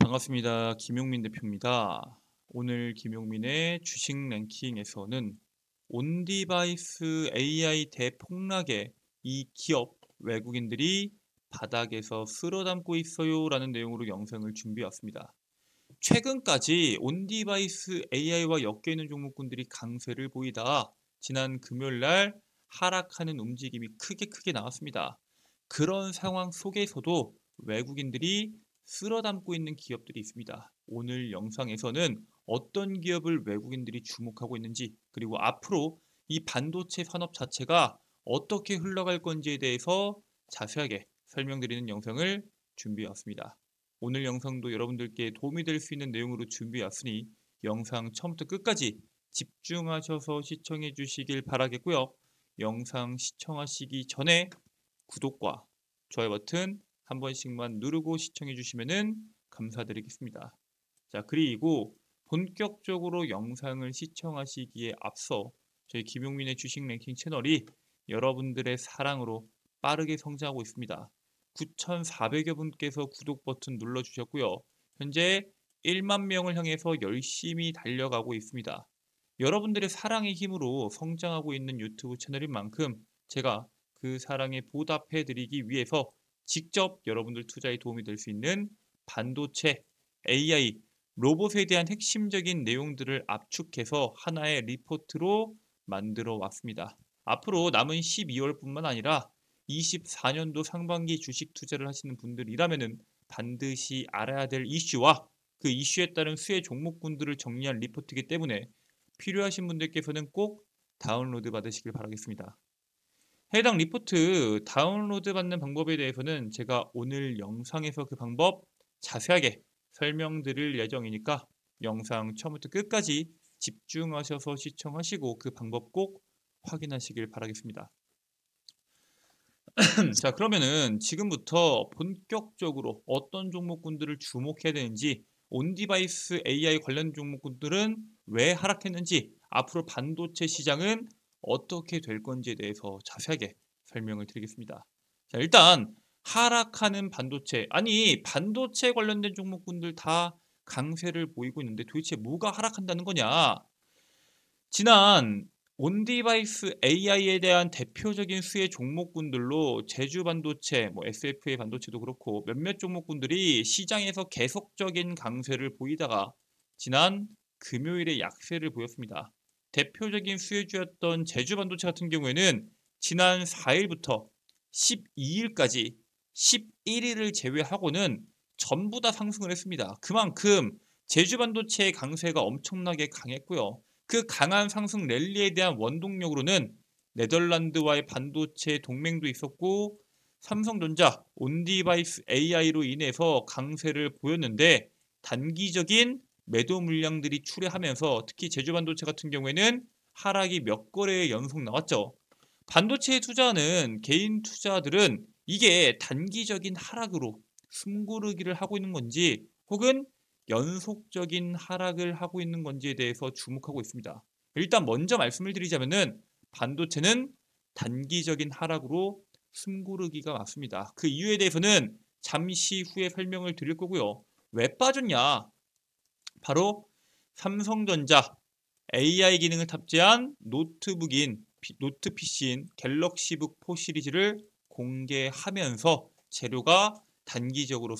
반갑습니다. 김용민 대표입니다. 오늘 김용민의 주식 랭킹에서는 온디바이스 AI 대폭락에 이 기업 외국인들이 바닥에서 쓸어담고 있어요 라는 내용으로 영상을 준비해 왔습니다. 최근까지 온디바이스 AI와 엮여있는 종목군들이 강세를 보이다가 지난 금요일날 하락하는 움직임이 크게 나왔습니다. 그런 상황 속에서도 외국인들이 쓸어담고 있는 기업들이 있습니다. 오늘 영상에서는 어떤 기업을 외국인들이 주목하고 있는지, 그리고 앞으로 이 반도체 산업 자체가 어떻게 흘러갈 건지에 대해서 자세하게 설명드리는 영상을 준비해 왔습니다. 오늘 영상도 여러분들께 도움이 될 수 있는 내용으로 준비해 왔으니 영상 처음부터 끝까지 집중하셔서 시청해 주시길 바라겠고요. 영상 시청하시기 전에 구독과 좋아요 버튼 한 번씩만 누르고 시청해 주시면 감사드리겠습니다. 자, 그리고 본격적으로 영상을 시청하시기에 앞서 저희 김용민의 주식 랭킹 채널이 여러분들의 사랑으로 빠르게 성장하고 있습니다. 9,400여 분께서 구독 버튼 눌러주셨고요. 현재 1만 명을 향해서 열심히 달려가고 있습니다. 여러분들의 사랑의 힘으로 성장하고 있는 유튜브 채널인 만큼 제가 그 사랑에 보답해드리기 위해서 직접 여러분들 투자에 도움이 될 수 있는 반도체, AI, 로봇에 대한 핵심적인 내용들을 압축해서 하나의 리포트로 만들어 왔습니다. 앞으로 남은 12월뿐만 아니라 24년도 상반기 주식 투자를 하시는 분들이라면 반드시 알아야 될 이슈와 그 이슈에 따른 수혜 종목군들을 정리한 리포트이기 때문에 필요하신 분들께서는 꼭 다운로드 받으시길 바라겠습니다. 해당 리포트 다운로드 받는 방법에 대해서는 제가 오늘 영상에서 그 방법 자세하게 설명드릴 예정이니까 영상 처음부터 끝까지 집중하셔서 시청하시고 그 방법 꼭 확인하시길 바라겠습니다. 자, 그러면은 지금부터 본격적으로 어떤 종목군들을 주목해야 되는지, 온디바이스 AI 관련 종목군들은 왜 하락했는지, 앞으로 반도체 시장은 어떻게 될 건지에 대해서 자세하게 설명을 드리겠습니다. 자, 일단 하락하는 반도체, 아니 반도체 관련된 종목군들 다 강세를 보이고 있는데 도대체 뭐가 하락한다는 거냐? 지난 온디바이스 AI에 대한 대표적인 수혜 종목군들로 제주 반도체, SFA 반도체도 그렇고 몇몇 종목군들이 시장에서 계속적인 강세를 보이다가 지난 금요일에 약세를 보였습니다. 대표적인 수혜주였던 제주 반도체 같은 경우에는 지난 4일부터 12일까지 11일을 제외하고는 전부 다 상승을 했습니다. 그만큼 제주 반도체의 강세가 엄청나게 강했고요. 그 강한 상승 랠리에 대한 원동력으로는 네덜란드와의 반도체 동맹도 있었고 삼성전자, 온디바이스 AI로 인해서 강세를 보였는데 단기적인 매도 물량들이 출회하면서 특히 제주 반도체 같은 경우에는 하락이 몇 거래의 연속 나왔죠. 반도체에 투자하는 개인 투자들은 이게 단기적인 하락으로 숨고르기를 하고 있는 건지 혹은 연속적인 하락을 하고 있는 건지에 대해서 주목하고 있습니다. 일단 먼저 말씀을 드리자면은 반도체는 단기적인 하락으로 숨고르기가 맞습니다. 그 이유에 대해서는 잠시 후에 설명을 드릴 거고요. 왜 빠졌냐? 바로 삼성전자 AI 기능을 탑재한 노트 PC인 갤럭시북 4 시리즈를 공개하면서 재료가 단기적으로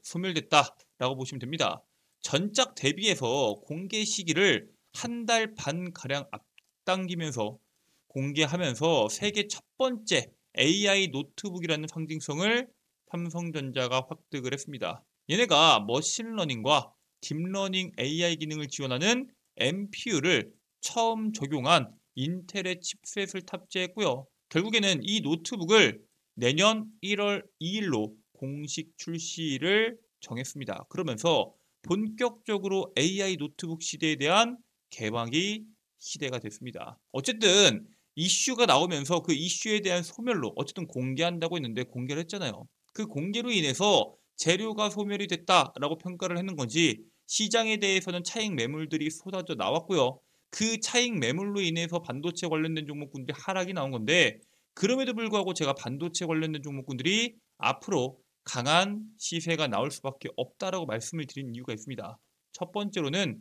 소멸됐다라고 보시면 됩니다. 전작 대비해서 공개 시기를 한 달 반 가량 앞당기면서 공개하면서 세계 첫 번째 AI 노트북이라는 상징성을 삼성전자가 획득을 했습니다. 얘네가 머신러닝과 딥러닝 AI 기능을 지원하는 NPU를 처음 적용한 인텔의 칩셋을 탑재했고요. 결국에는 이 노트북을 내년 1월 2일로 공식 출시를 정했습니다. 그러면서 본격적으로 AI 노트북 시대에 대한 개방이 시대가 됐습니다. 어쨌든 이슈가 나오면서 그 이슈에 대한 소멸로 어쨌든 공개한다고 했는데 공개를 했잖아요. 그 공개로 인해서 재료가 소멸이 됐다라고 평가를 했는 건지 시장에 대해서는 차익 매물들이 쏟아져 나왔고요. 그 차익 매물로 인해서 반도체 관련된 종목군들이 하락이 나온 건데 그럼에도 불구하고 제가 반도체 관련된 종목군들이 앞으로 강한 시세가 나올 수밖에 없다라고 말씀을 드린 이유가 있습니다. 첫 번째로는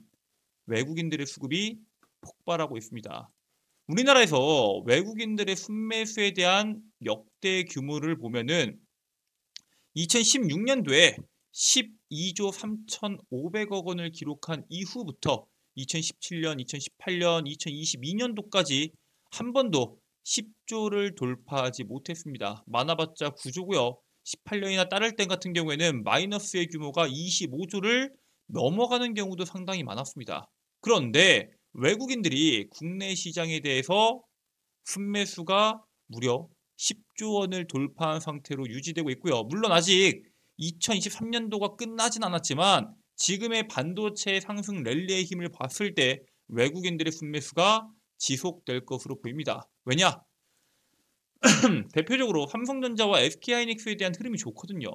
외국인들의 수급이 폭발하고 있습니다. 우리나라에서 외국인들의 순매수에 대한 역대 규모를 보면은 2016년도에 12조 3,500억 원을 기록한 이후부터 2017년, 2018년, 2022년도까지 한 번도 10조를 돌파하지 못했습니다. 많아봤자 9조고요. 18년이나 따를 때 같은 경우에는 마이너스의 규모가 25조를 넘어가는 경우도 상당히 많았습니다. 그런데 외국인들이 국내 시장에 대해서 순매수가 무려 10조 원을 돌파한 상태로 유지되고 있고요. 물론 아직 2023년도가 끝나진 않았지만 지금의 반도체 상승 랠리의 힘을 봤을 때 외국인들의 순매수가 지속될 것으로 보입니다. 왜냐? 대표적으로 삼성전자와 SK하이닉스에 대한 흐름이 좋거든요.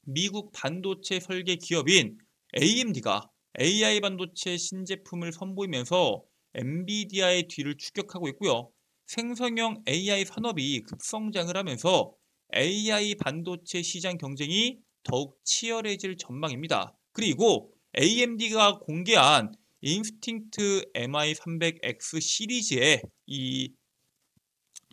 미국 반도체 설계 기업인 AMD가 AI 반도체 신제품을 선보이면서 엔비디아의 뒤를 추격하고 있고요. 생성형 AI 산업이 급성장을 하면서 AI 반도체 시장 경쟁이 더욱 치열해질 전망입니다. 그리고 AMD가 공개한 인스팅트 MI300X 시리즈의 이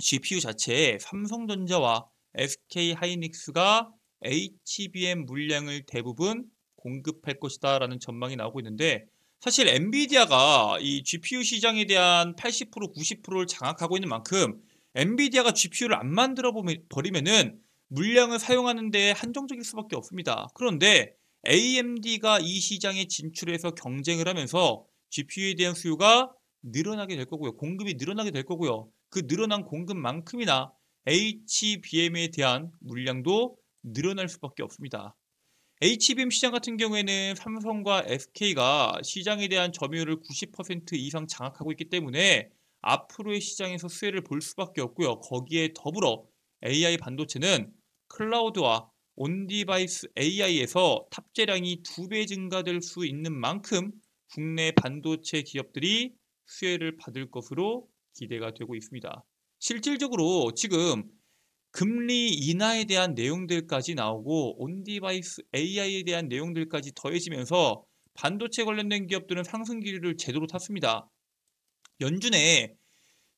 GPU 자체에 삼성전자와 SK하이닉스가 HBM 물량을 대부분 공급할 것이다 라는 전망이 나오고 있는데, 사실 엔비디아가 이 GPU 시장에 대한 80% 90%를 장악하고 있는 만큼 엔비디아가 GPU를 안 만들어 버리면은 물량을 사용하는 데 한정적일 수밖에 없습니다. 그런데 AMD가 이 시장에 진출해서 경쟁을 하면서 GPU에 대한 수요가 늘어나게 될 거고요. 공급이 늘어나게 될 거고요. 그 늘어난 공급만큼이나 HBM에 대한 물량도 늘어날 수밖에 없습니다. HBM 시장 같은 경우에는 삼성과 SK가 시장에 대한 점유율을 90% 이상 장악하고 있기 때문에 앞으로의 시장에서 수혜를 볼 수밖에 없고요. 거기에 더불어 AI 반도체는 클라우드와 온디바이스 AI에서 탑재량이 2배 증가될 수 있는 만큼 국내 반도체 기업들이 수혜를 받을 것으로 기대가 되고 있습니다. 실질적으로 지금 금리 인하에 대한 내용들까지 나오고 온디바이스 AI에 대한 내용들까지 더해지면서 반도체 관련된 기업들은 상승 기류를 제대로 탔습니다. 연준의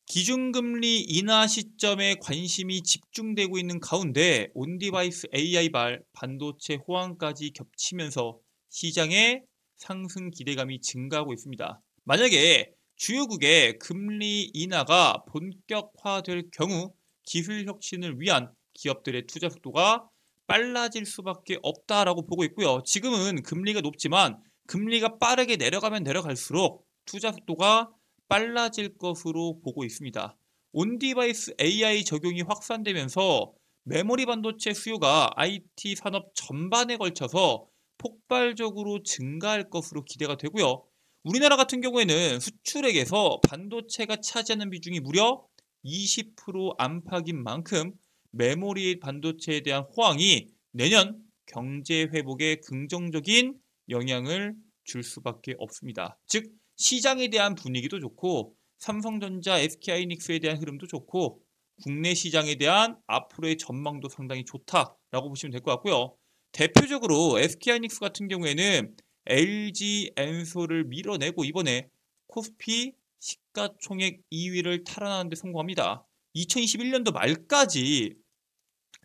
기준금리 인하 시점에 관심이 집중되고 있는 가운데 온디바이스 AI 반도체 호황까지 겹치면서 시장의 상승 기대감이 증가하고 있습니다. 만약에 주요국의 금리 인하가 본격화될 경우 기술 혁신을 위한 기업들의 투자 속도가 빨라질 수밖에 없다라고 보고 있고요. 지금은 금리가 높지만 금리가 빠르게 내려가면 내려갈수록 투자 속도가 빨라질 것으로 보고 있습니다. 온디바이스 AI 적용이 확산되면서 메모리 반도체 수요가 IT 산업 전반에 걸쳐서 폭발적으로 증가할 것으로 기대가 되고요. 우리나라 같은 경우에는 수출액에서 반도체가 차지하는 비중이 무려 20% 안팎인 만큼 메모리 반도체에 대한 호황이 내년 경제 회복에 긍정적인 영향을 줄 수밖에 없습니다. 즉 시장에 대한 분위기도 좋고 삼성전자, SK하이닉스에 대한 흐름도 좋고 국내 시장에 대한 앞으로의 전망도 상당히 좋다라고 보시면 될 것 같고요. 대표적으로 SK하이닉스 같은 경우에는 LG 엔솔을 밀어내고 이번에 코스피 시가총액 2위를 탈환하는 데 성공합니다. 2021년도 말까지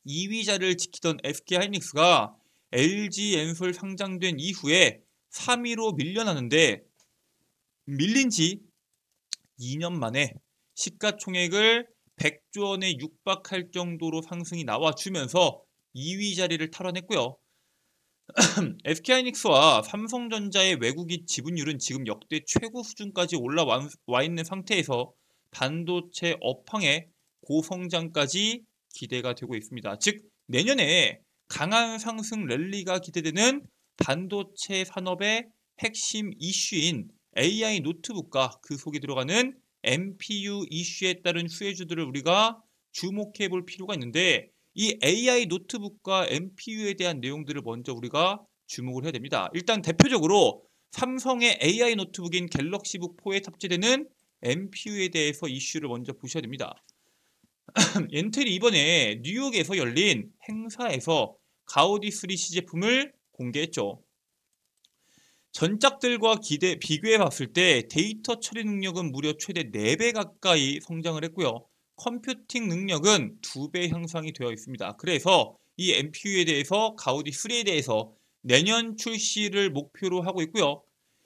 2위 자리를 지키던 SK하이닉스가 LG 엔솔 상장된 이후에 3위로 밀려나는데 밀린 지 2년 만에 시가총액을 100조 원에 육박할 정도로 상승이 나와주면서 2위 자리를 탈환했고요. SK하이닉스와 삼성전자의 외국인 지분율은 지금 역대 최고 수준까지 올라와 있는 상태에서 반도체 업황의 고성장까지 기대가 되고 있습니다. 즉 내년에 강한 상승 랠리가 기대되는 반도체 산업의 핵심 이슈인 AI 노트북과 그 속에 들어가는 NPU 이슈에 따른 수혜주들을 우리가 주목해 볼 필요가 있는데, 이 AI 노트북과 NPU에 대한 내용들을 먼저 우리가 주목을 해야 됩니다. 일단 대표적으로 삼성의 AI 노트북인 갤럭시북 4에 탑재되는 NPU에 대해서 이슈를 먼저 보셔야 됩니다. 인텔이 이번에 뉴욕에서 열린 행사에서 가우디 3 시제품을 공개했죠. 전작들과 비교해 봤을 때 데이터 처리 능력은 무려 최대 4배 가까이 성장을 했고요. 컴퓨팅 능력은 2배 향상이 되어 있습니다. 그래서 이 NPU에 대해서 가우디 3에 대해서 내년 출시를 목표로 하고 있고요.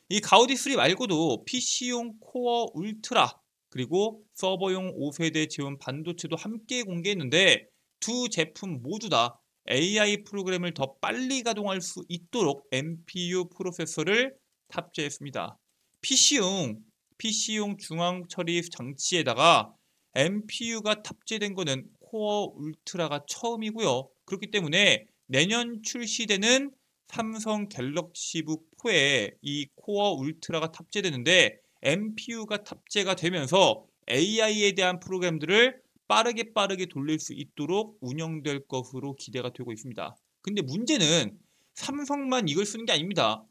이 가우디 3 말고도 PC용 코어 울트라 그리고 서버용 5세대 지원 반도체도 함께 공개했는데 두 제품 모두 다 AI 프로그램을 더 빨리 가동할 수 있도록 NPU 프로세서를 탑재했습니다. PC용 중앙 처리 장치에다가 NPU가 탑재된 것은 코어 울트라가 처음이고요. 그렇기 때문에 내년 출시되는 삼성 갤럭시북 4에 이 코어 울트라가 탑재되는데 NPU가 탑재가 되면서 AI에 대한 프로그램들을 빠르게 돌릴 수 있도록 운영될 것으로 기대가 되고 있습니다. 근데 문제는 삼성만 이걸 쓰는 게 아닙니다.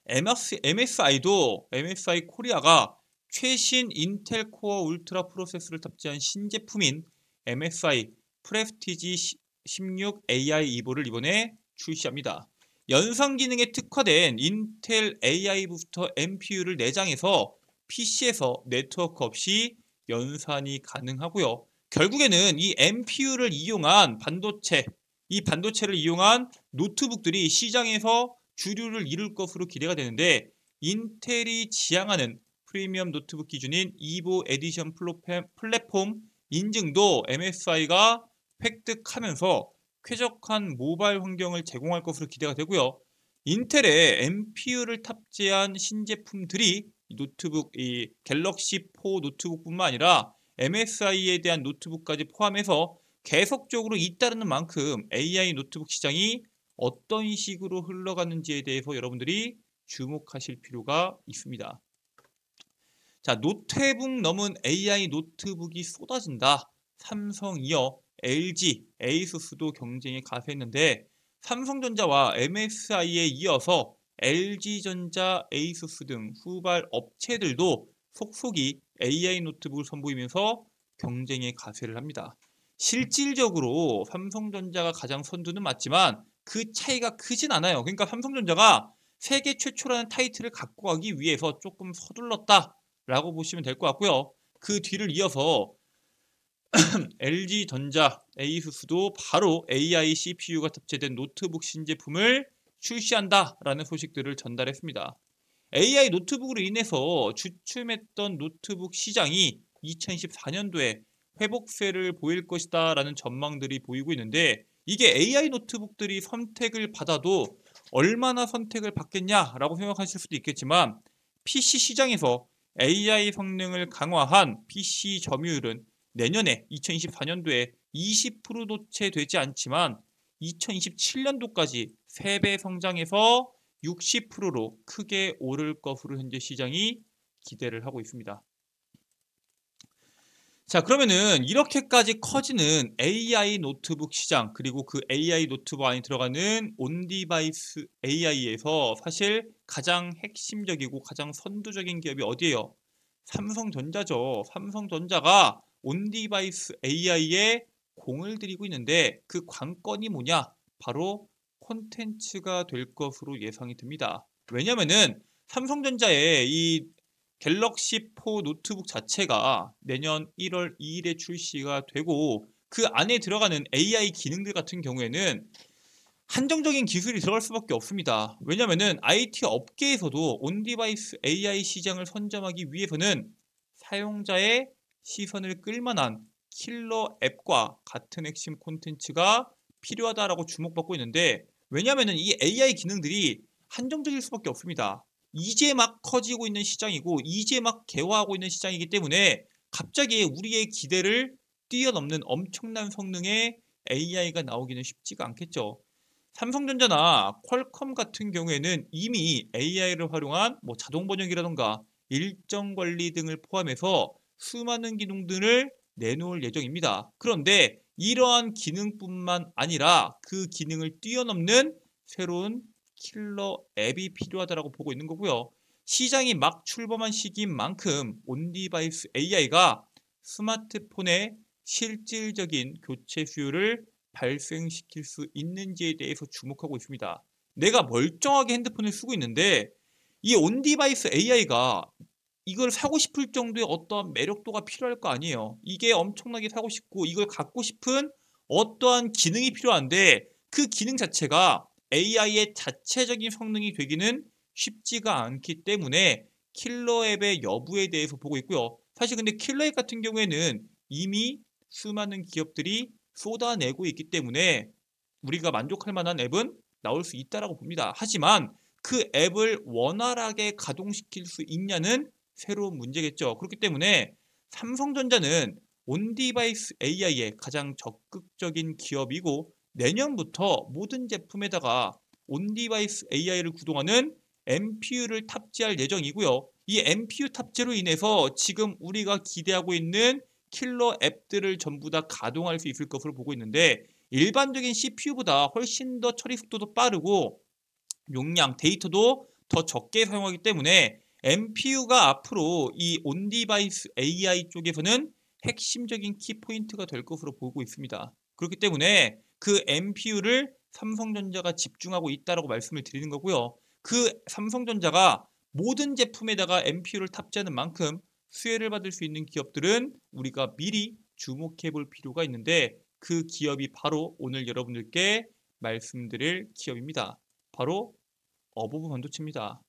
MSI 코리아가 최신 인텔 코어 울트라 프로세서를 탑재한 신제품인 MSI 프레스티지 16 AI 이보를 이번에 출시합니다. 연상 기능에 특화된 인텔 AI 부스터 NPU를 내장해서 PC에서 네트워크 없이 연산이 가능하고요. 결국에는 이 NPU를 이용한 이 반도체를 이용한 노트북들이 시장에서 주류를 이룰 것으로 기대가 되는데 인텔이 지향하는 프리미엄 노트북 기준인 이보 에디션 플랫폼 인증도 MSI가 획득하면서 쾌적한 모바일 환경을 제공할 것으로 기대가 되고요. 인텔의 NPU를 탑재한 신제품들이 이 갤럭시 4 노트북뿐만 아니라 MSI에 대한 노트북까지 포함해서 계속적으로 잇따르는 만큼 AI 노트북 시장이 어떤 식으로 흘러가는지에 대해서 여러분들이 주목하실 필요가 있습니다. 자, 노트북 넘은 AI 노트북이 쏟아진다. 삼성 이어 LG, 에이수스도 경쟁에 가세했는데 삼성전자와 MSI에 이어서 LG전자, 에이수스 등 후발 업체들도 속속이 AI 노트북을 선보이면서 경쟁에 가세를 합니다. 실질적으로 삼성전자가 가장 선두는 맞지만 그 차이가 크진 않아요. 그러니까 삼성전자가 세계 최초라는 타이틀을 갖고 가기 위해서 조금 서둘렀다라고 보시면 될 것 같고요. 그 뒤를 이어서 LG전자, 에이수스도 바로 AI CPU가 탑재된 노트북 신제품을 출시한다라는 소식들을 전달했습니다. AI 노트북으로 인해서 주춤했던 노트북 시장이 2024년도에 회복세를 보일 것이다 라는 전망들이 보이고 있는데 이게 AI 노트북들이 선택을 받아도 얼마나 선택을 받겠냐라고 생각하실 수도 있겠지만 PC 시장에서 AI 성능을 강화한 PC 점유율은 내년에 2024년도에 20%도 채 되지 않지만 2027년도까지 3배 성장해서 60%로 크게 오를 것으로 현재 시장이 기대를 하고 있습니다. 자, 그러면은 이렇게까지 커지는 AI 노트북 시장 그리고 그 AI 노트북 안에 들어가는 온디바이스 AI에서 사실 가장 핵심적이고 가장 선두적인 기업이 어디예요? 삼성전자죠. 삼성전자가 온디바이스 AI에 공을 들이고 있는데 그 관건이 뭐냐? 바로 콘텐츠가 될 것으로 예상이 듭니다. 왜냐면은 삼성전자의 이 갤럭시 4 노트북 자체가 내년 1월 2일에 출시가 되고 그 안에 들어가는 AI 기능들 같은 경우에는 한정적인 기술이 들어갈 수밖에 없습니다. 왜냐면은 IT 업계에서도 온디바이스 AI 시장을 선점하기 위해서는 사용자의 시선을 끌만한 킬러 앱과 같은 핵심 콘텐츠가 필요하다라고 주목받고 있는데 왜냐면은 이 AI 기능들이 한정적일 수밖에 없습니다. 이제 막 커지고 있는 시장이고 이제 막 개화하고 있는 시장이기 때문에 갑자기 우리의 기대를 뛰어넘는 엄청난 성능의 AI가 나오기는 쉽지가 않겠죠. 삼성전자나 퀄컴 같은 경우에는 이미 AI를 활용한 자동 번역이라던가 일정 관리 등을 포함해서 수많은 기능들을 내놓을 예정입니다. 그런데 이러한 기능뿐만 아니라 그 기능을 뛰어넘는 새로운 킬러 앱이 필요하다고 보고 있는 거고요. 시장이 막 출범한 시기인 만큼 온디바이스 AI가 스마트폰의 실질적인 교체 수요를 발생시킬 수 있는지에 대해서 주목하고 있습니다. 내가 멀쩡하게 핸드폰을 쓰고 있는데 이 온디바이스 AI가 이걸 사고 싶을 정도의 어떠한 매력도가 필요할 거 아니에요. 이게 엄청나게 사고 싶고 이걸 갖고 싶은 어떠한 기능이 필요한데 그 기능 자체가 AI의 자체적인 성능이 되기는 쉽지가 않기 때문에 킬러 앱의 여부에 대해서 보고 있고요. 사실 근데 킬러 앱 같은 경우에는 이미 수많은 기업들이 쏟아내고 있기 때문에 우리가 만족할 만한 앱은 나올 수 있다라고 봅니다. 하지만 그 앱을 원활하게 가동시킬 수 있냐는 새로운 문제겠죠. 그렇기 때문에 삼성전자는 온디바이스 AI의 가장 적극적인 기업이고 내년부터 모든 제품에다가 온디바이스 AI를 구동하는 MPU를 탑재할 예정이고요. 이 MPU 탑재로 인해서 지금 우리가 기대하고 있는 킬러 앱들을 전부 다 가동할 수 있을 것으로 보고 있는데 일반적인 CPU보다 훨씬 더 처리 속도도 빠르고 용량, 데이터도 더 적게 사용하기 때문에 MPU가 앞으로 이 온디바이스 AI 쪽에서는 핵심적인 키포인트가 될 것으로 보고 있습니다. 그렇기 때문에 그 MPU를 삼성전자가 집중하고 있다라고 말씀을 드리는 거고요. 그 삼성전자가 모든 제품에다가 MPU를 탑재하는 만큼 수혜를 받을 수 있는 기업들은 우리가 미리 주목해 볼 필요가 있는데 그 기업이 바로 오늘 여러분들께 말씀드릴 기업입니다. 바로 어보브 반도체입니다.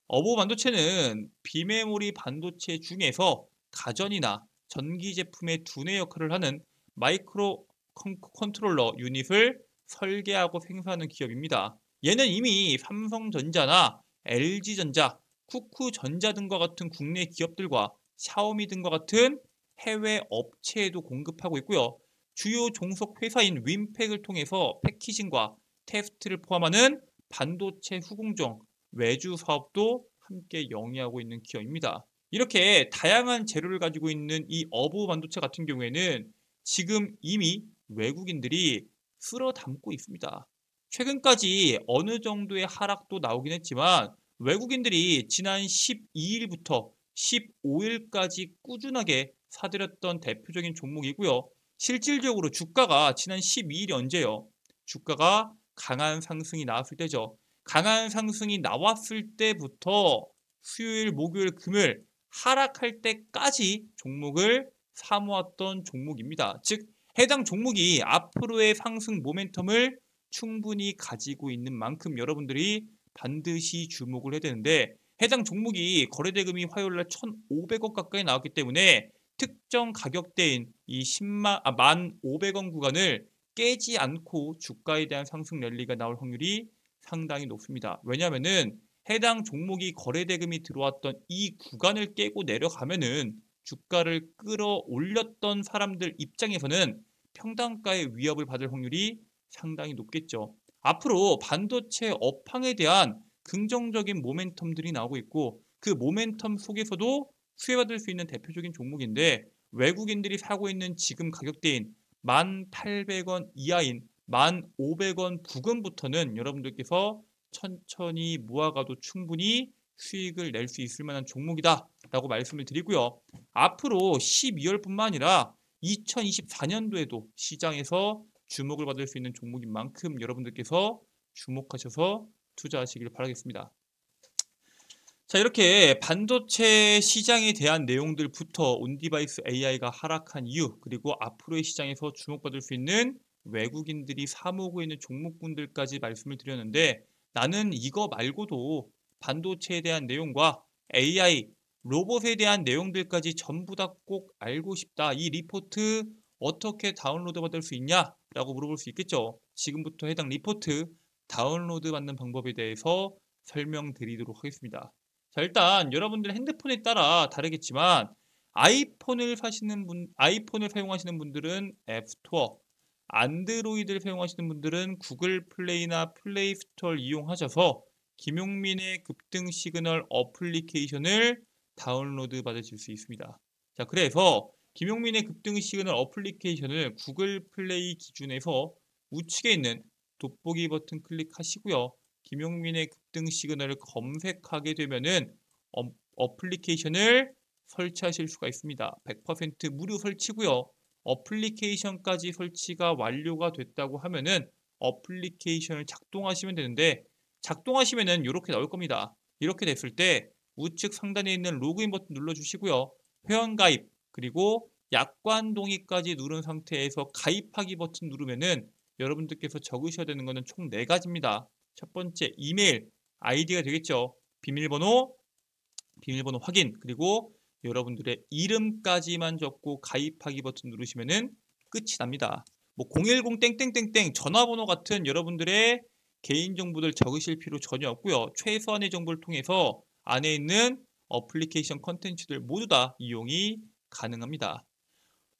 어보브 반도체는 비메모리 반도체 중에서 가전이나 전기 제품의 두뇌 역할을 하는 마이크로 컨트롤러 유닛을 설계하고 생산하는 기업입니다. 얘는 이미 삼성전자나 LG전자, 쿠쿠전자 등과 같은 국내 기업들과 샤오미 등과 같은 해외 업체에도 공급하고 있고요. 주요 종속 회사인 윈팩을 통해서 패키징과 테스트를 포함하는 반도체 후공정, 외주 사업도 함께 영위하고 있는 기업입니다. 이렇게 다양한 재료를 가지고 있는 이 어부 반도체 같은 경우에는 지금 이미 외국인들이 쓸어 담고 있습니다. 최근까지 어느 정도의 하락도 나오긴 했지만 외국인들이 지난 12일부터 15일까지 꾸준하게 사들였던 대표적인 종목이고요. 실질적으로 주가가 지난 12일이 언제요? 주가가 강한 상승이 나왔을 때죠. 강한 상승이 나왔을 때부터 수요일, 목요일, 금요일 하락할 때까지 종목을 사모았던 종목입니다. 즉 해당 종목이 앞으로의 상승 모멘텀을 충분히 가지고 있는 만큼 여러분들이 반드시 주목을 해야 되는데 해당 종목이 거래대금이 화요일날 1,500억 가까이 나왔기 때문에 특정 가격대인 이 1,500원 구간을 깨지 않고 주가에 대한 상승 랠리가 나올 확률이 상당히 높습니다. 왜냐하면은 해당 종목이 거래대금이 들어왔던 이 구간을 깨고 내려가면은 주가를 끌어올렸던 사람들 입장에서는 평단가의 위협을 받을 확률이 상당히 높겠죠. 앞으로 반도체 업황에 대한 긍정적인 모멘텀들이 나오고 있고 그 모멘텀 속에서도 수혜받을 수 있는 대표적인 종목인데 외국인들이 사고 있는 지금 가격대인 1,800원 이하인 1,500원 부근부터는 여러분들께서 천천히 모아가도 충분히 수익을 낼 수 있을 만한 종목이다 라고 말씀을 드리고요. 앞으로 12월뿐만 아니라 2024년도에도 시장에서 주목을 받을 수 있는 종목인 만큼 여러분들께서 주목하셔서 투자하시길 바라겠습니다. 자, 이렇게 반도체 시장에 대한 내용들부터 온디바이스 AI가 하락한 이유, 그리고 앞으로의 시장에서 주목받을 수 있는 외국인들이 사모으고 있는 종목군들까지 말씀을 드렸는데 나는 이거 말고도 반도체에 대한 내용과 AI, 로봇에 대한 내용들까지 전부 다 꼭 알고 싶다. 이 리포트 어떻게 다운로드 받을 수 있냐? 라고 물어볼 수 있겠죠. 지금부터 해당 리포트 다운로드 받는 방법에 대해서 설명드리도록 하겠습니다. 자, 일단 여러분들 핸드폰에 따라 다르겠지만 아이폰을 사용하시는 분들은 앱스토어, 안드로이드를 사용하시는 분들은 구글 플레이나 플레이 스토어를 이용하셔서 김용민의 급등 시그널 어플리케이션을 다운로드 받으실 수 있습니다. 자, 그래서 김용민의 급등 시그널 어플리케이션을 구글 플레이 기준에서 우측에 있는 돋보기 버튼 클릭하시고요. 김용민의 급등 시그널을 검색하게 되면은 어플리케이션을 설치하실 수가 있습니다. 100% 무료 설치고요. 어플리케이션까지 설치가 완료가 됐다고 하면은 어플리케이션을 작동하시면 되는데, 작동하시면은 이렇게 나올 겁니다. 이렇게 됐을 때 우측 상단에 있는 로그인 버튼 눌러주시고요. 회원가입 그리고 약관 동의까지 누른 상태에서 가입하기 버튼 누르면은 여러분들께서 적으셔야 되는 것은 총 4가지입니다. 첫 번째 이메일, 아이디가 되겠죠. 비밀번호 확인, 그리고 여러분들의 이름까지만 적고 가입하기 버튼 누르시면은 끝이 납니다. 뭐 010 땡땡땡땡 전화번호 같은 여러분들의 개인정보들 적으실 필요 전혀 없고요. 최소한의 정보를 통해서 안에 있는 어플리케이션 컨텐츠들 모두 다 이용이 가능합니다.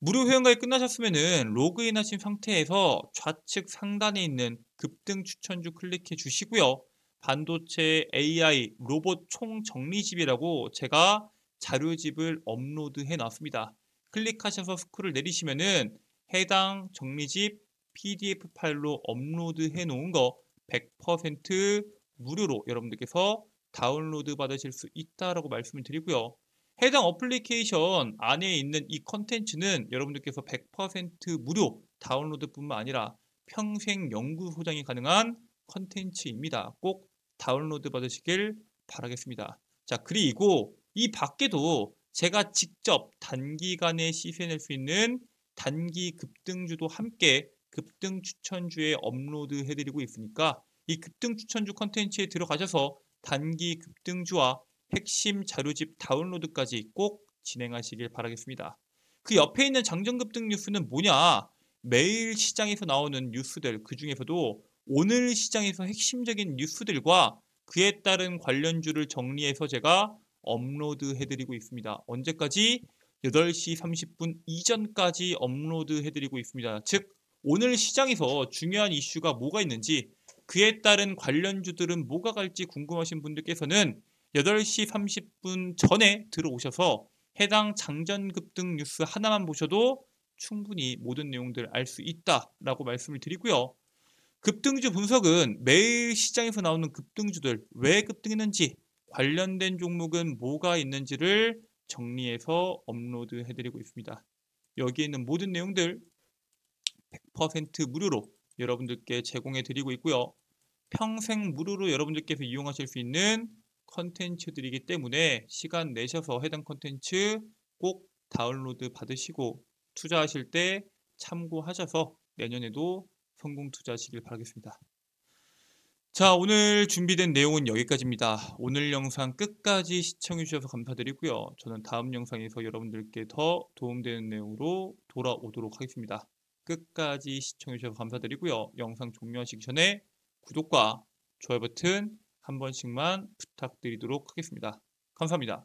무료 회원가입 끝나셨으면은 로그인 하신 상태에서 좌측 상단에 있는 급등 추천주 클릭해 주시고요. 반도체 AI 로봇 총 정리집이라고 제가 자료집을 업로드해 놨습니다. 클릭하셔서 스크롤 내리시면은 해당 정리집 PDF 파일로 업로드해 놓은 거 100% 무료로 여러분들께서 다운로드 받으실 수 있다라고 말씀을 드리고요. 해당 어플리케이션 안에 있는 이 컨텐츠는 여러분들께서 100% 무료 다운로드뿐만 아니라 평생 연구 소장이 가능한 컨텐츠입니다. 꼭 다운로드 받으시길 바라겠습니다. 자, 그리고 이 밖에도 제가 직접 단기간에 시세낼 수 있는 단기 급등주도 함께 급등 추천주에 업로드 해드리고 있으니까 이 급등 추천주 컨텐츠에 들어가셔서 단기 급등주와 핵심 자료집 다운로드까지 꼭 진행하시길 바라겠습니다. 그 옆에 있는 장전급등 뉴스는 뭐냐? 매일 시장에서 나오는 뉴스들, 그 중에서도 오늘 시장에서 핵심적인 뉴스들과 그에 따른 관련주를 정리해서 제가 업로드 해드리고 있습니다. 언제까지? 8시 30분 이전까지 업로드 해드리고 있습니다. 즉 오늘 시장에서 중요한 이슈가 뭐가 있는지, 그에 따른 관련주들은 뭐가 갈지 궁금하신 분들께서는 8시 30분 전에 들어오셔서 해당 장전급등 뉴스 하나만 보셔도 충분히 모든 내용들 알 수 있다라고 말씀을 드리고요. 급등주 분석은 매일 시장에서 나오는 급등주들 왜 급등했는지, 관련된 종목은 뭐가 있는지를 정리해서 업로드 해드리고 있습니다. 여기에 있는 모든 내용들 100% 무료로 여러분들께 제공해 드리고 있고요. 평생 무료로 여러분들께서 이용하실 수 있는 컨텐츠들이기 때문에 시간 내셔서 해당 컨텐츠 꼭 다운로드 받으시고 투자하실 때 참고하셔서 내년에도 성공 투자하시길 바라겠습니다. 자, 오늘 준비된 내용은 여기까지입니다. 오늘 영상 끝까지 시청해 주셔서 감사드리고요. 저는 다음 영상에서 여러분들께 더 도움되는 내용으로 돌아오도록 하겠습니다. 끝까지 시청해 주셔서 감사드리고요. 영상 종료하시기 전에 구독과 좋아요 버튼 한 번씩만 부탁드리도록 하겠습니다. 감사합니다.